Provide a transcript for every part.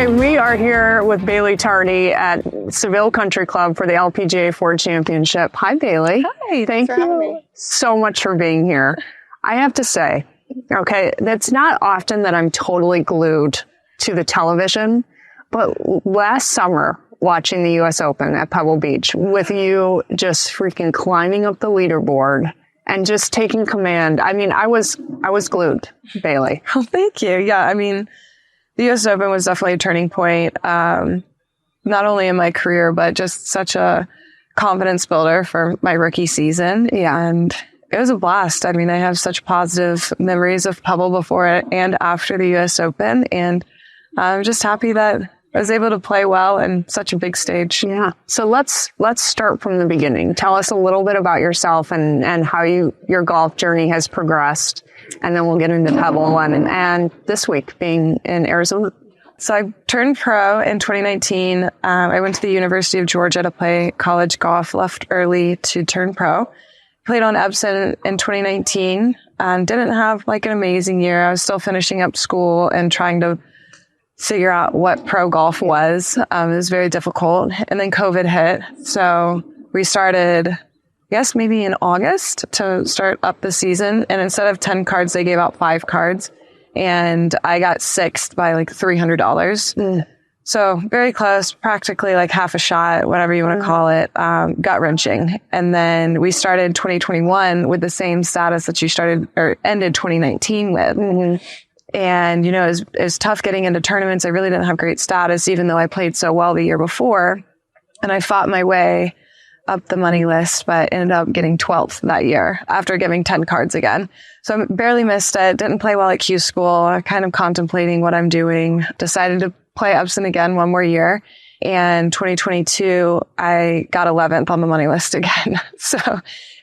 Okay, we are here with Bailey Tardy at Seville Country Club for the LPGA Ford Championship. Hi, Bailey. Hi. Thank you so much for being here. I have to say, okay, that's not often that I'm totally glued to the television, but last summer, watching the U.S. Open at Pebble Beach with you just freaking climbing up the leaderboard and just taking command. I mean, I was glued, Bailey. Oh, thank you. Yeah, I mean, the U.S. Open was definitely a turning point, not only in my career, but just such a confidence builder for my rookie season. Yeah. And it was a blast. I mean, I have such positive memories of Pebble before it and after the U.S. Open. And I'm just happy that I was able to play well in such a big stage. Yeah. So let's start from the beginning. Tell us a little bit about yourself and how your golf journey has progressed. And then we'll get into Pebble and this week being in Arizona. So I turned pro in 2019. I went to the University of Georgia to play college golf, left early to turn pro. Played on Epson in 2019 and didn't have like an amazing year. I was still finishing up school and trying to figure out what pro golf was. It was very difficult. And then COVID hit. So we started, I guess maybe in August to start up the season. And instead of 10 cards, they gave out 5 cards. And I got sixth by like $300. So very close, practically like half a shot, whatever you want to call it, gut wrenching. And then we started 2021 with the same status that you started or ended 2019 with. Mm-hmm. And, you know, it was tough getting into tournaments. I really didn't have great status, even though I played so well the year before. And I fought my way up the money list, but ended up getting 12th that year after giving 10 cards again. So I barely missed it. Didn't play well at Q school, kind of contemplating what I'm doing. Decided to play Epson again one more year. And 2022, I got 11th on the money list again. So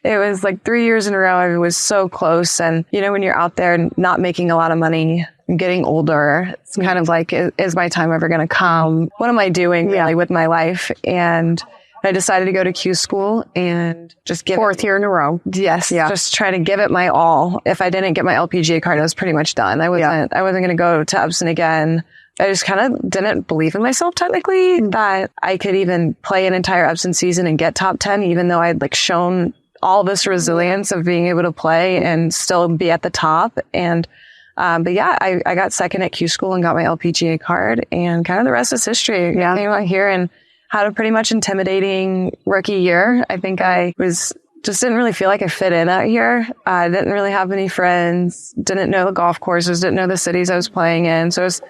it was like 3 years in a row. I was so close. And, you know, when you're out there not making a lot of money, getting older, it's kind of like, is my time ever going to come? What am I doing really with my life? And I decided to go to Q school and just give 4th year in a row. Yes. Yeah. Just try to give it my all. If I didn't get my LPGA card, I was pretty much done. I wasn't going to go to Epson again. I just kind of didn't believe in myself technically that I could even play an entire Epson season and get top 10, even though I'd like shown all this resilience of being able to play and still be at the top. And, but yeah, I got second at Q school and got my LPGA card, and kind of the rest is history. Yeah. I came out here and had a pretty much intimidating rookie year. I think I didn't really feel like I fit in out here. I didn't really have any friends, didn't know the golf courses, didn't know the cities I was playing in. So it's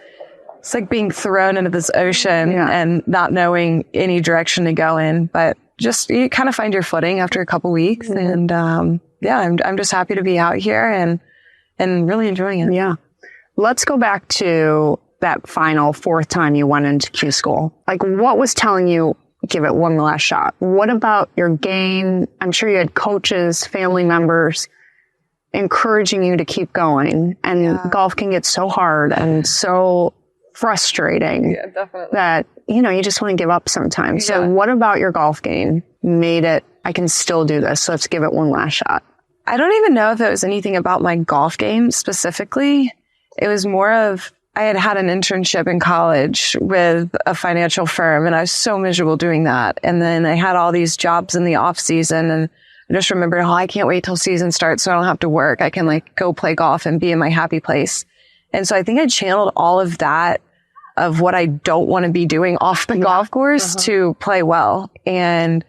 like being thrown into this ocean and not knowing any direction to go in, but just you kind of find your footing after a couple weeks. And, I'm just happy to be out here and really enjoying it. Yeah. Let's go back to that final 4th time you went into Q school. Like, what was telling you, give it one last shot? What about your game? I'm sure you had coaches, family members encouraging you to keep going. And golf can get so hard and so frustrating that, you know, you just want to give up sometimes. So what about your golf game made it, I can still do this, so let's give it one last shot? I don't even know if it was anything about my golf game specifically. It was more of, I had an internship in college with a financial firm, and I was so miserable doing that. And then I had all these jobs in the off season, and I just remember, I can't wait till season starts so I don't have to work. I can like go play golf and be in my happy place. And so I think I channeled all of that of what I don't want to be doing off the golf course to play well. And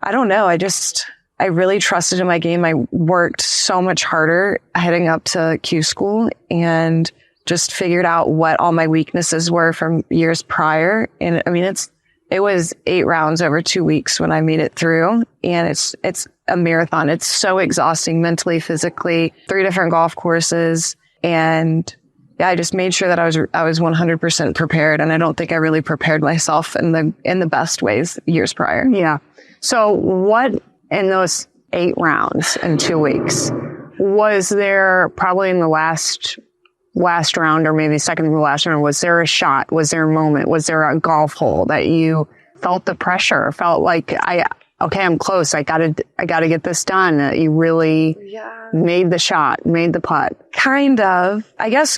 I don't know. I really trusted in my game. I worked so much harder heading up to Q school and just figured out what all my weaknesses were from years prior. And I mean, it was 8 rounds over 2 weeks when I made it through, and it's a marathon. It's so exhausting mentally, physically, 3 different golf courses. And I just made sure that I was 100% prepared. And I don't think I really prepared myself in the best ways years prior. Yeah. So what in those 8 rounds in 2 weeks, was there probably in the last round or maybe second to the last round, was there a shot? Was there a moment? Was there a golf hole that you felt the pressure, felt like I'm close. I gotta get this done. That you really made the shot, made the putt. Kind of. I guess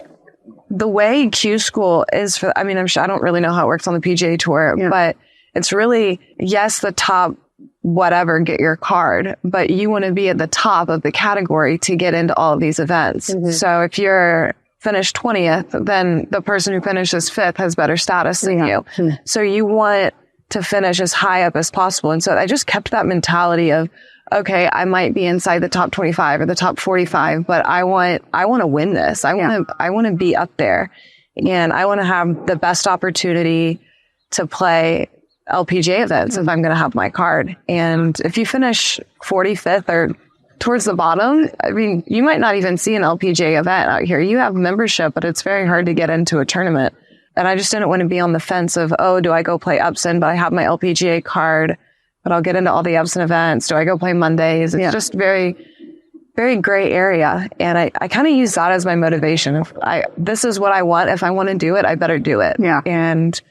the way Q school is for, I mean, I'm sure I don't really know how it works on the PGA Tour, but it's really, yes, the top whatever, get your card, but you want to be at the top of the category to get into all of these events. So if you're finished 20th, then the person who finishes 5th has better status than you. So you want to finish as high up as possible. And so I just kept that mentality of, okay, I might be inside the top 25 or the top 45, but I want to win this. I want to be up there, and I want to have the best opportunity to play LPGA events if I'm going to have my card. And if you finish 45th or towards the bottom, I mean, you might not even see an LPGA event out here. You have membership, but it's very hard to get into a tournament. And I just didn't want to be on the fence of, oh, do I go play Upson, but I have my LPGA card, but I'll get into all the Upson events. Do I go play Mondays? It's just very, very gray area. And I kind of use that as my motivation. If this is what I want. If I want to do it, I better do it. Yeah. And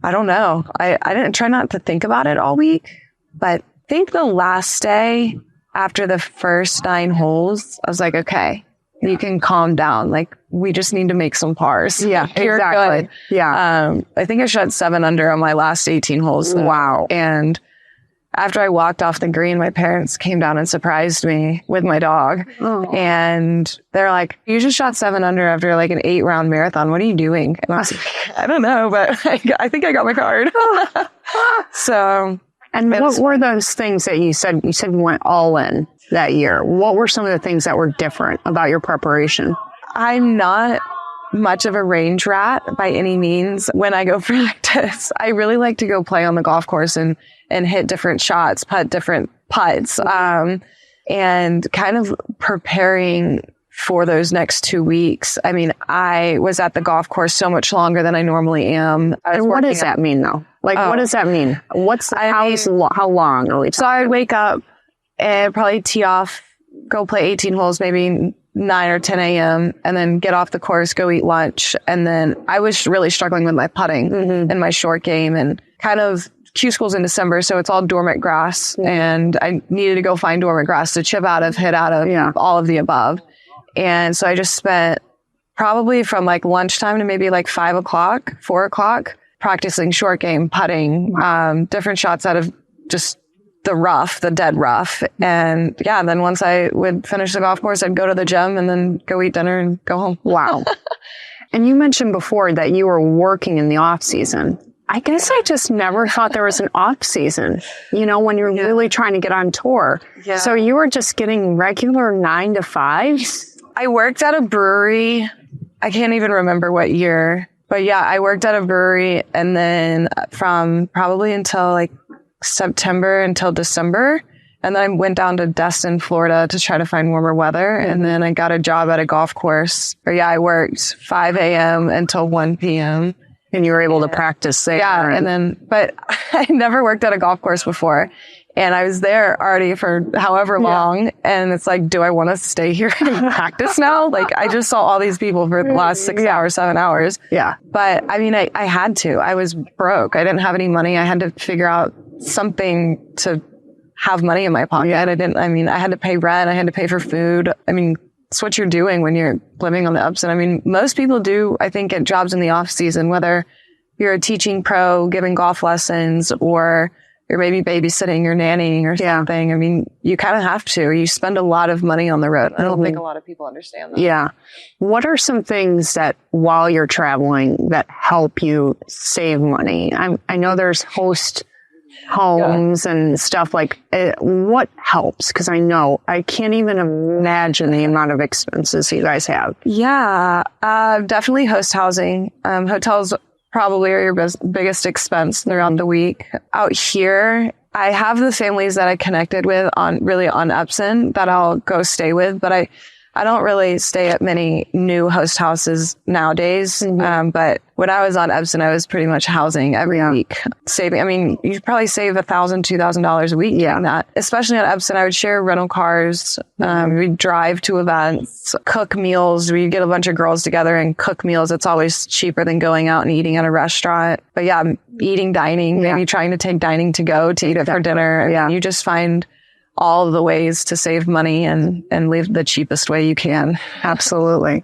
I don't know. I didn't try not to think about it all week, but I think the last day after the first 9 holes, I was like, okay, you can calm down. Like, we just need to make some pars. Yeah, you're exactly. Good. Yeah. I think I shot 7 under on my last 18 holes. Wow. And after I walked off the green, my parents came down and surprised me with my dog. Oh. And they're like, you just shot 7 under after like an 8-round marathon. What are you doing? And I was like, I don't know, but I think I got my card. So. And what were those things that you said? You said you went all in that year. What were some of the things that were different about your preparation? I'm not much of a range rat by any means. When I go practice, I really like to go play on the golf course and hit different shots, putt different putts, and kind of preparing for those next 2 weeks. I mean, I was at the golf course so much longer than I normally am. And what does that mean, though? Like, what does that mean? How long are we talking? So I would wake up and probably tee off, go play 18 holes, maybe 9 or 10 a.m., and then get off the course, go eat lunch. And then I was really struggling with my putting and my short game, and kind of Q school's in December, so it's all dormant grass. And I needed to go find dormant grass to chip out of, hit out of, all of the above. And so I just spent probably from like lunchtime to maybe like 5 o'clock, 4 o'clock, practicing short game, putting, different shots out of just the rough, the dead rough. And then once I would finish the golf course, I'd go to the gym and then go eat dinner and go home. Wow. And you mentioned before that you were working in the off season. I guess I just never thought there was an off season, when you're really trying to get on tour. Yeah. So you were just getting regular 9 to 5s? I worked at a brewery. I can't even remember what year, but I worked at a brewery, and then from probably until like September until December. And then I went down to Destin, Florida to try to find warmer weather. And then I got a job at a golf course where, I worked 5 a.m. until 1 p.m. And you were able to practice there. Yeah. But I never worked at a golf course before. And I was there already for however long. And it's like, do I want to stay here and practice now? Like, I just saw all these people for the last 6 hours, 7 hours. Yeah. But I mean, I had to. I was broke. I didn't have any money. I had to figure out something to have money in my pocket. I had to pay rent. I had to pay for food. I mean, it's what you're doing when you're living on the Upson. I mean, most people do, I think, get jobs in the off season, whether you're a teaching pro, giving golf lessons, or you're maybe babysitting, you're nannying or something. I mean, you kind of have to. You spend a lot of money on the road. I don't think a lot of people understand that. Yeah. What are some things that while you're traveling that help you save money? I know there's host homes and stuff like what helps? Because I can't even imagine the amount of expenses you guys have. Yeah, definitely host housing. Hotels probably are your biggest expense throughout the week. Out here, I have the families that I connected with on Upson that I'll go stay with, but I don't really stay at many new host houses nowadays. But when I was on Upson, I was pretty much housing every week. Saving, I mean, you probably save $1,000, $2,000 a week doing that. Especially on Upson, I would share rental cars. We'd drive to events, cook meals. We'd get a bunch of girls together and cook meals. It's always cheaper than going out and eating at a restaurant. But eating, dining, maybe trying to take dining to go to eat it for dinner. Yeah. You just find all of the ways to save money and live the cheapest way you can. Absolutely.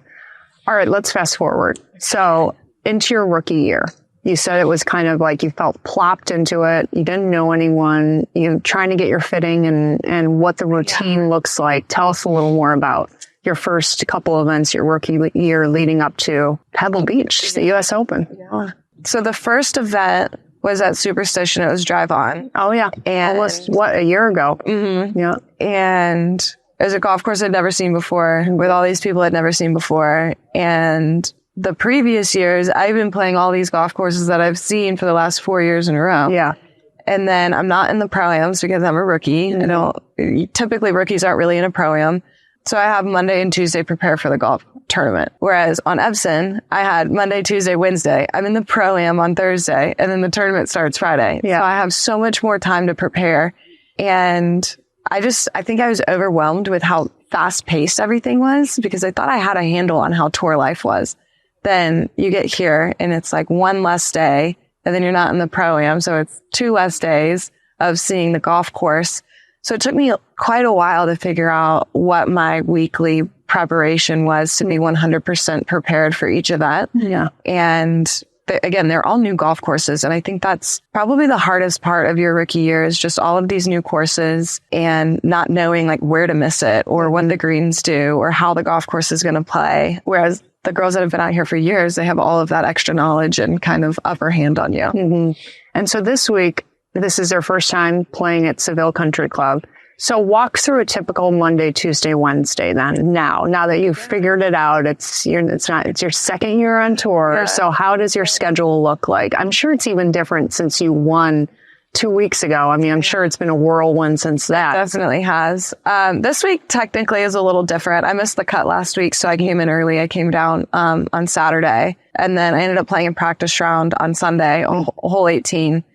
All right, let's fast forward. So into your rookie year, you said it was kind of like you felt plopped into it. You didn't know anyone. You're trying to get your fitting and what the routine looks like. Tell us a little more about your first couple events, your rookie year leading up to Pebble Beach, the U.S. Open. Yeah. So the first event was at Superstition. It was Drive On. Oh, yeah. And almost, a year ago? Mm-hmm. Yeah. And it was a golf course I'd never seen before with all these people I'd never seen before. And the previous years, I've been playing all these golf courses that I've seen for the last 4 years in a row. Yeah. And then I'm not in the pro-ams because I'm a rookie. Typically rookies aren't really in a pro-am. So I have Monday and Tuesday prepare for the golf tournament. Whereas on Epson, I had Monday, Tuesday, Wednesday. I'm in the pro-am on Thursday and then the tournament starts Friday. Yeah. So I have so much more time to prepare. And I think I was overwhelmed with how fast paced everything was because I thought I had a handle on how tour life was. Then you get here and it's like one less day and then you're not in the pro-am. So it's 2 less days of seeing the golf course. So it took me quite a while to figure out what my weekly preparation was to be 100% prepared for each event. Yeah. And again, they're all new golf courses. And I think that's probably the hardest part of your rookie year is just all of these new courses and not knowing like where to miss it or what the greens do or how the golf course is going to play. Whereas the girls that have been out here for years, they have all of that extra knowledge and kind of upper hand on you. Mm-hmm. And so this week, this is their first time playing at Seville Country Club. So walk through a typical Monday, Tuesday, Wednesday then now that you've figured it out. It's your second year on tour. Yeah. So how does your schedule look like? I'm sure it's even different since you won 2 weeks ago. I mean, I'm sure it's been a whirlwind since that. It definitely has. This week technically is a little different. I missed the cut last week, so I came in early. I came down on Saturday, and then I ended up playing a practice round on Sunday, a hole 18.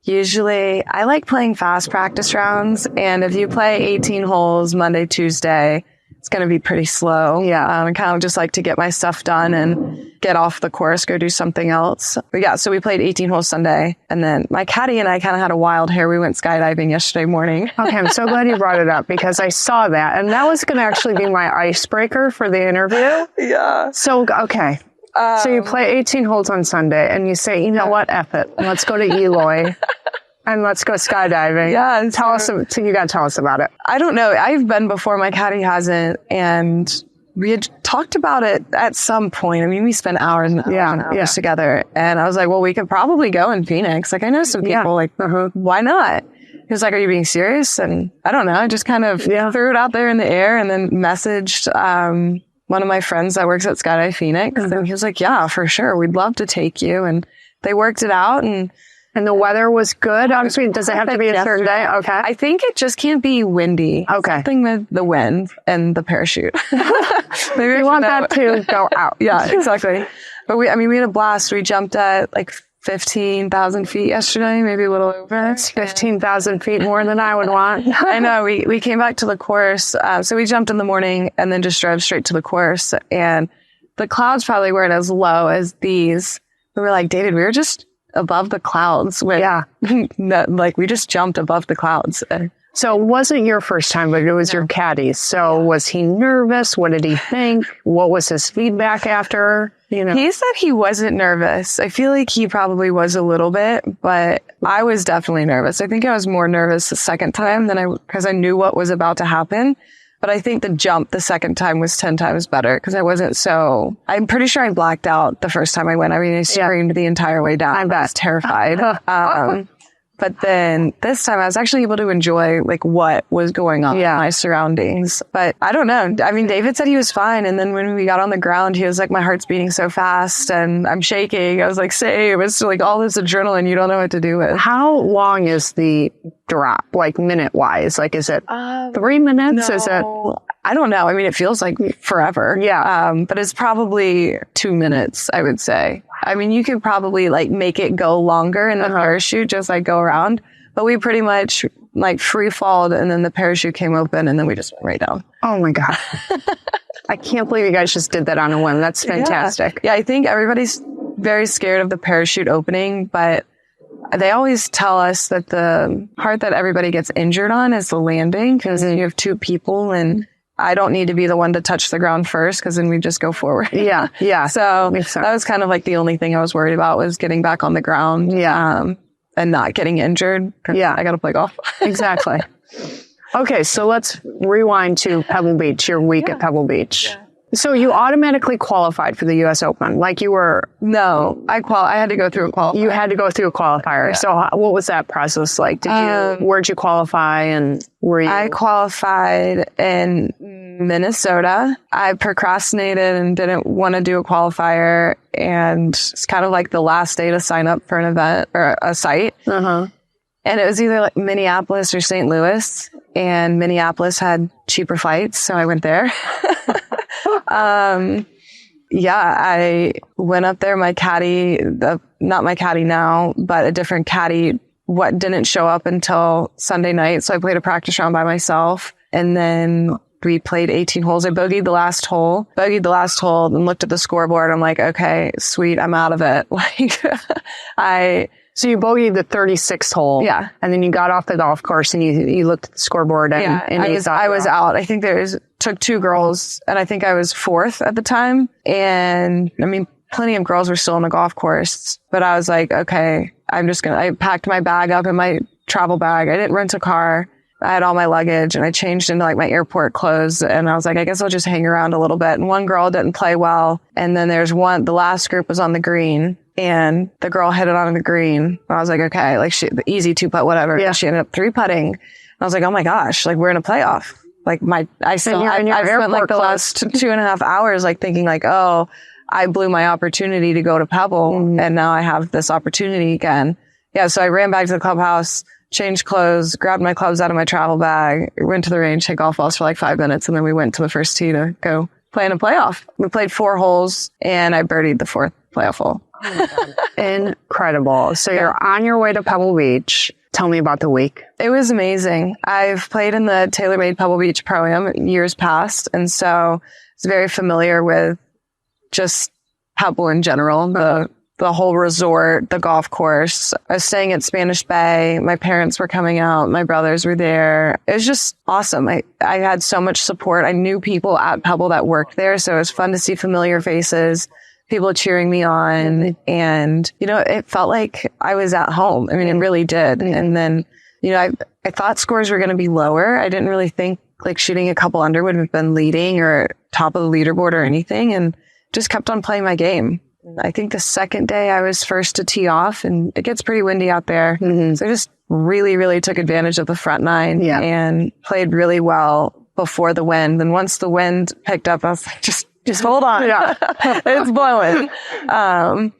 Usually, I like playing fast practice rounds, and if you play 18 holes Monday, Tuesday, it's going to be pretty slow. Yeah. I kind of just like to get my stuff done and get off the course, go do something else. But yeah, so we played 18 holes Sunday. And then my caddy and I kind of had a wild hair. We went skydiving yesterday morning. Okay, I'm so glad you brought it up because I saw that. And that was going to actually be my icebreaker for the interview. Yeah. So, okay. So you play 18 holes on Sunday and you say, you know what, F it. Let's go to Eloy. And let's go skydiving. Yeah. You got to tell us about it. I don't know. I've been before. My caddy hasn't. And we had talked about it at some point. I mean, we spent hours and hours together. And I was like, well, we could probably go in Phoenix. Like, I know some people why not? He was like, are you being serious? And I don't know. I just kind of threw it out there in the air and then messaged, one of my friends that works at Skydive Phoenix. And he was like, yeah, for sure. We'd love to take you. And they worked it out and the weather was good. Obviously, does it have to be a certain day? Okay. I think it just can't be windy. Okay. Something with the wind and the parachute. Maybe you want that to go out. Yeah, exactly. But we had a blast. We jumped at like 15,000 feet yesterday, maybe a little over. That's 15,000 feet more than I would want. I know. We came back to the course. So we jumped in the morning and then just drove straight to the course. And the clouds probably weren't as low as these. We were like, David, we were just above the clouds. We just jumped above the clouds. So it wasn't your first time, but it was your caddy's. So was he nervous? What did he think? What was his feedback after? He said he wasn't nervous. I feel like he probably was a little bit, but I was definitely nervous. I think I was more nervous the second time because I knew what was about to happen. But I think the jump the second time was 10 times better because I'm pretty sure I blacked out the first time I went. I mean, I screamed the entire way down. I was terrified. But then this time I was actually able to enjoy like what was going on in my surroundings. But I don't know. I mean, David said he was fine. And then when we got on the ground, he was like, my heart's beating so fast and I'm shaking. I was like, same. It's like all this adrenaline you don't know what to do with. How long is the drop, like minute wise? Like, is it 3 minutes? No, is it? I don't know. I mean, it feels like forever. Yeah. But it's probably 2 minutes, I would say. I mean, you could probably like make it go longer in the parachute, just like go around. But we pretty much like free falled and then the parachute came open and then we just went right down. Oh my God. I can't believe you guys just did that on a whim. That's fantastic. Yeah, I think everybody's very scared of the parachute opening, but they always tell us that the part that everybody gets injured on is the landing because you have 2 people and I don't need to be the one to touch the ground first because then we just go forward. Yeah. Yeah. So that was kind of like the only thing I was worried about was getting back on the ground. Yeah. And not getting injured. Yeah. I got to play golf. Exactly. Okay. So let's rewind to Pebble Beach, your week at Pebble Beach. Yeah. So you automatically qualified for the U.S. Open, like you were? No, I had to go through a qualifier. You had to go through a qualifier. Yeah. So what was that process like? Where'd you qualify and were you? I qualified in Minnesota. I procrastinated and didn't want to do a qualifier, and it's kind of like the last day to sign up for an event or a site. Uh-huh. And it was either like Minneapolis or St. Louis, and Minneapolis had cheaper flights, so I went there. I went up there. My caddy, not my caddy now, but a different caddy, didn't show up until Sunday night. So I played a practice round by myself, and then we played 18 holes. I bogeyed the last hole, and looked at the scoreboard. I'm like, okay, sweet. I'm out of it. So you bogeyed the 36th hole. Yeah. And then you got off the golf course and you looked at the scoreboard and, and I was out. I think took 2 girls, and I think I was 4th at the time. And I mean, plenty of girls were still on the golf course, but I was like, okay, I packed my bag up in my travel bag. I didn't rent a car. I had all my luggage, and I changed into like my airport clothes, and I was like, I guess I'll just hang around a little bit. And one girl didn't play well. And then the last group was on the green, and the girl hit it on the green. And I was like, okay, like the easy 2-putt, whatever. Yeah. She ended up 3-putting. And I was like, oh my gosh, like we're in a playoff. Like I spent like the last 2.5 hours, like thinking like, oh, I blew my opportunity to go to Pebble, and now I have this opportunity again. Yeah. So I ran back to the clubhouse, changed clothes, grabbed my clubs out of my travel bag, went to the range, hit golf balls for like 5 minutes, and then we went to the first tee to go play in a playoff. We played 4 holes, and I birdied the 4th playoff hole. Oh my God. Incredible. So you're on your way to Pebble Beach. Tell me about the week. It was amazing. I've played in the TaylorMade Pebble Beach Pro-Am years past, and so I was very familiar with just Pebble in general, the whole resort, the golf course. I was staying at Spanish Bay. My parents were coming out. My brothers were there. It was just awesome. I had so much support. I knew people at Pebble that worked there, so it was fun to see familiar faces, people cheering me on. And, it felt like I was at home. I mean, it really did. And then, I thought scores were going to be lower. I didn't really think like shooting a couple under would have been leading or top of the leaderboard or anything, and just kept on playing my game. I think the second day I was first to tee off, and it gets pretty windy out there. Mm-hmm. So I just really, really took advantage of the front 9 and played really well before the wind. And once the wind picked up, I was like, just hold on. Yeah. It's blowing. I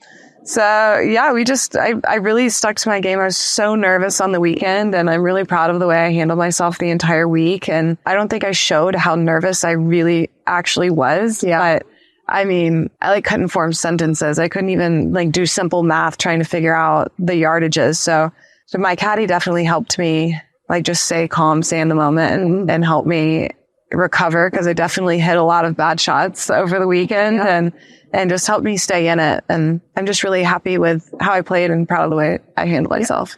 really stuck to my game. I was so nervous on the weekend, and I'm really proud of the way I handled myself the entire week. And I don't think I showed how nervous I really actually was. Yeah. But I mean, I couldn't form sentences. I couldn't even do simple math trying to figure out the yardages. So my caddy definitely helped me just stay calm, stay in the moment, and help me recover, because I definitely hit a lot of bad shots over the weekend and just helped me stay in it. And I'm just really happy with how I played and proud of the way I handled myself.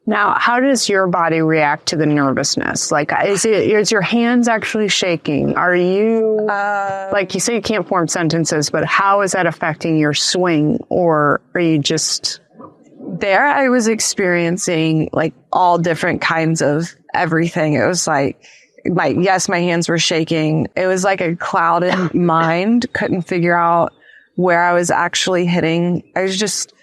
Now, how does your body react to the nervousness? Is your hands actually shaking? Are you, you say you can't form sentences, but how is that affecting your swing? Or are you just... There, I was experiencing all different kinds of everything. It was my hands were shaking. It was like a clouded mind. Couldn't figure out where I was actually hitting. I was just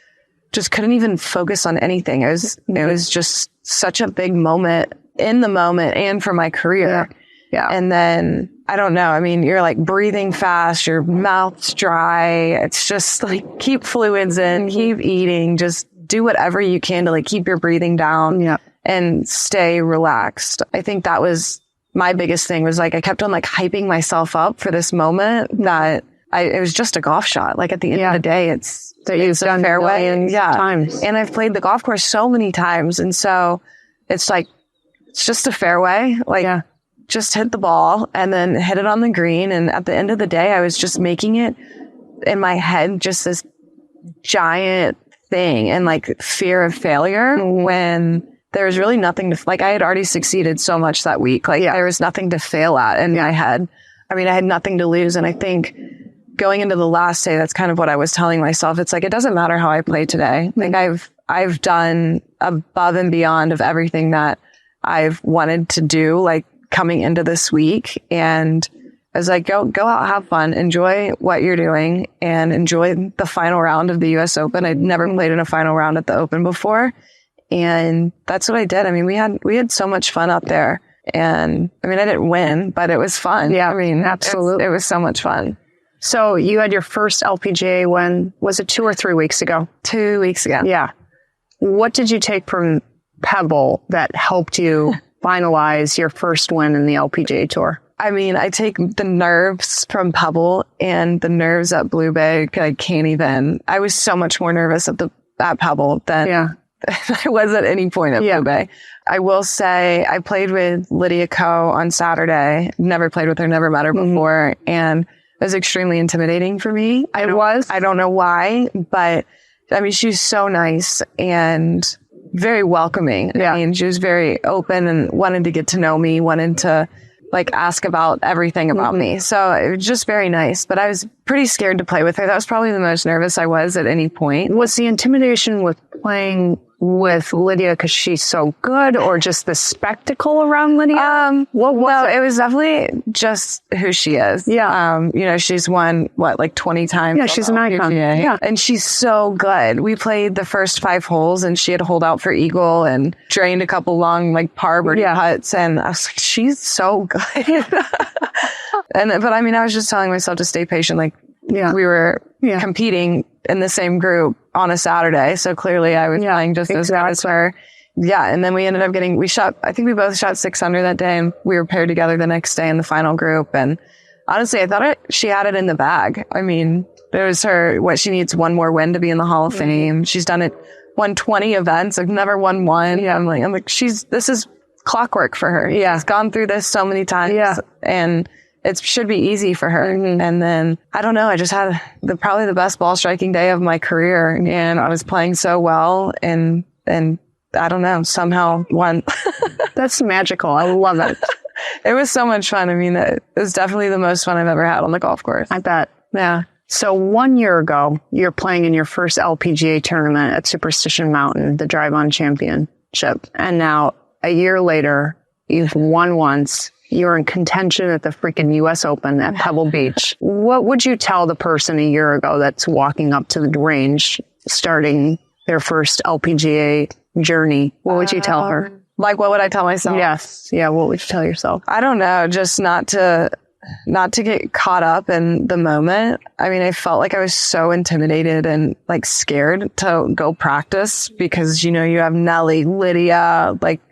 couldn't even focus on anything. It was just such a big moment in the moment and for my career. Yeah. And then, I don't know. I mean, you're breathing fast, your mouth's dry. It's just keep fluids in, keep eating, just do whatever you can to keep your breathing down and stay relaxed. I think that was my biggest thing was I kept on hyping myself up for this moment that it was just a golf shot. At the end of the day, it's a fairway. Times. And I've played the golf course so many times. And so it's it's just a fairway. Just hit the ball and then hit it on the green. And at the end of the day, I was just making it in my head, just this giant thing and fear of failure when there was really nothing to, I had already succeeded so much that week. There was nothing to fail at in my head. I mean, I had nothing to lose. And I think going into the last day, that's kind of what I was telling myself. It's like, it doesn't matter how I play today. Like I've done above and beyond of everything that I've wanted to do, like coming into this week. And I was like, go out, have fun, enjoy what you're doing, and enjoy the final round of the US Open. I'd never played in a final round at the Open before. And that's what I did. I mean, we had so much fun up there. And I mean, I didn't win, but it was fun. Yeah, I mean, absolutely. It was so much fun. So you had your first LPGA when, was it 2 or 3 weeks ago? 2 weeks ago. Yeah. What did you take from Pebble that helped you finalize your first win in the LPGA Tour? I mean, I take the nerves from Pebble and the nerves at Blue Bay. I can't even. I was so much more nervous at Pebble than I was at any point at Blue Bay. I will say I played with Lydia Ko on Saturday. Never played with her, never met her before. And it was extremely intimidating for me. I don't know why, but I mean, she's so nice and very welcoming. Yeah. I mean, she was very open and wanted to get to know me, wanted to like ask about everything about me. So it was just very nice, but I was pretty scared to play with her. That was probably the most nervous I was at any point. Was the intimidation with playing with Lydia because she's so good, or just the spectacle around Lydia? It was definitely just who she is. Yeah. You know, she's won like 20 times. Yeah, she's an icon. Yeah. And she's so good. We played the first 5 holes and she had holed out for eagle and drained a couple long like par birdie putts. And I was like, she's so good. But I mean, I was just telling myself to stay patient. Like we were competing in the same group on a Saturday. So clearly I was playing just as good as her. Yeah. And then we ended up I think we both shot 6 under that day, and we were paired together the next day in the final group. And honestly, I thought she had it in the bag. I mean, it was she needs one more win to be in the Hall of Fame. She's won 20 events. I've never won one. Yeah. I'm like, this is clockwork for her. Yeah. She's gone through this so many times. Yeah. And it should be easy for her. And then, I don't know, I just had probably the best ball striking day of my career. And I was playing so well. And I don't know, somehow won. That's magical. I love it. It was so much fun. I mean, it was definitely the most fun I've ever had on the golf course. I bet. Yeah. So 1 year ago, you're playing in your first LPGA tournament at Superstition Mountain, the Drive-On Championship. And now, a year later, you've won once. You're in contention at the freaking US Open at Pebble Beach. What would you tell the person a year ago that's walking up to the range, starting their first LPGA journey? What would you tell her? Like, what would I tell myself? Yes. Yeah. What would you tell yourself? I don't know. Just not to get caught up in the moment. I mean, I felt like I was so intimidated and like scared to go practice because, you know, you have Nelly, Lydia, like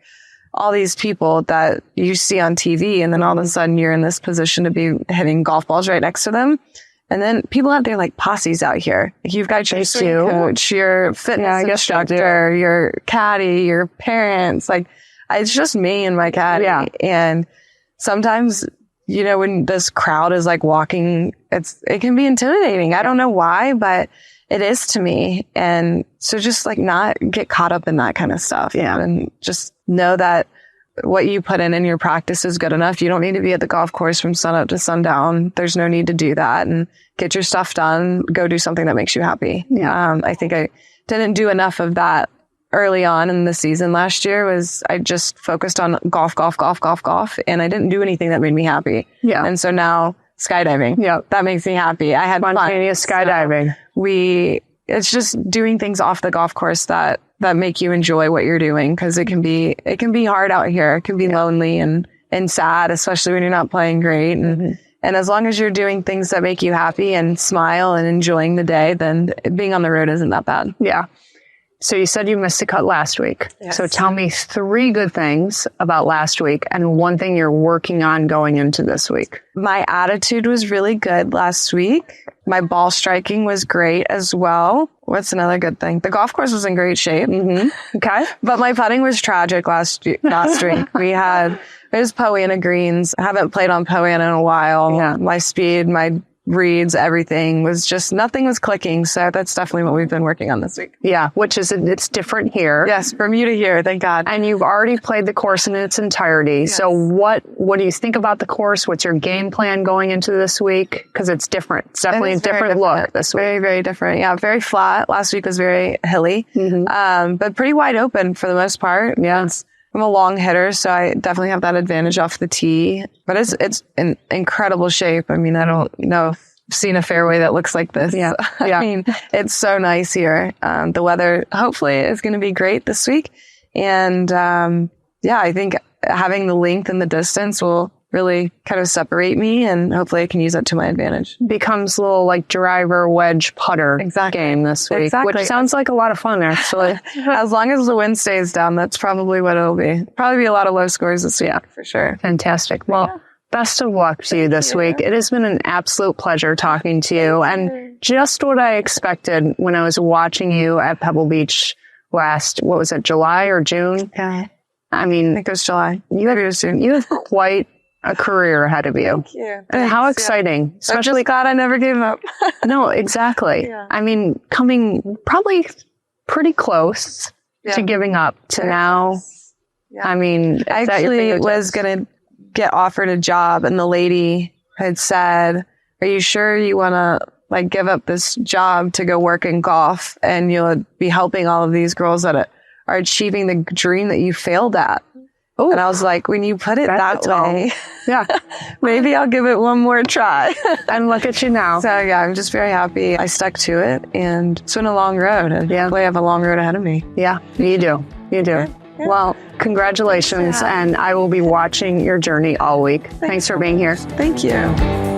all these people that you see on TV. And then all of a sudden you're in this position to be hitting golf balls right next to them. And then people out there like posses out here. You've got your swing coach, your fitness instructor, your caddy, your parents. Like, it's just me and my caddy. Yeah. And sometimes, you know, when this crowd is like walking, it can be intimidating. I don't know why, but it is to me. And so just like not get caught up in that kind of stuff. Yeah. And just know that what you put in your practice is good enough. You don't need to be at the golf course from sunup to sundown. There's no need to do that, and get your stuff done. Go do something that makes you happy. Yeah. I think I didn't do enough of that early on in the season last year. I just focused on golf. And I didn't do anything that made me happy. Yeah. And so now skydiving. Yeah. That makes me happy. I had spontaneous skydiving. So it's just doing things off the golf course that make you enjoy what you're doing. Cause it can be hard out here. It can be lonely and sad, especially when you're not playing great. And as long as you're doing things that make you happy and smile and enjoying the day, then being on the road isn't that bad. Yeah. So you said you missed a cut last week. Yes. So tell me 3 good things about last week and 1 thing you're working on going into this week. My attitude was really good last week. My ball striking was great as well. What's another good thing? The golf course was in great shape. Okay. But my putting was tragic last week. It was Poana greens. I haven't played on Poana in a while. Yeah. My speed, my reads, everything was just, nothing was clicking. So that's definitely what we've been working on this week. Yeah, which is, it's different here. Yes, from you to here, thank God. And you've already played the course in its entirety. Yes. So what do you think about the course? What's your game plan going into this week? Because it's different. It's definitely a different look this week. Very, very different. Yeah, very flat. Last week was very hilly, but pretty wide open for the most part. Yes. I'm a long hitter, so I definitely have that advantage off the tee. But it's in incredible shape. I mean, I don't know if I've seen a fairway that looks like this. Yeah. I mean, it's so nice here. The weather hopefully is going to be great this week. And I think having the length and the distance will really kind of separate me, and hopefully I can use that to my advantage. Becomes a little like driver wedge putter game this week, which sounds like a lot of fun, actually. As long as the wind stays down, that's probably what it'll be. Probably be a lot of low scores this week, for sure. Fantastic. Well, best of luck to you this week. It has been an absolute pleasure talking to you, and just what I expected when I was watching you at Pebble Beach last, what was it, July or June? Yeah. I mean, I think it was July. You have quite a career ahead of you. Thank you. And how exciting. Yeah. Especially God, I never gave up. No, exactly. Yeah. I mean, coming probably pretty close to giving up to now. Yeah. I mean, I actually was going to get offered a job, and the lady had said, "Are you sure you want to like give up this job to go work in golf, and you'll be helping all of these girls that are achieving the dream that you failed at?" Ooh. And I was like, when you put it that way, maybe I'll give it one more try. And look at you now. So yeah, I'm just very happy I stuck to it, and it's been a long road, and I have a long road ahead of me. Yeah, you do. You do. Yeah. Well, congratulations, and I will be watching your journey all week. Thanks for being here. Thank you.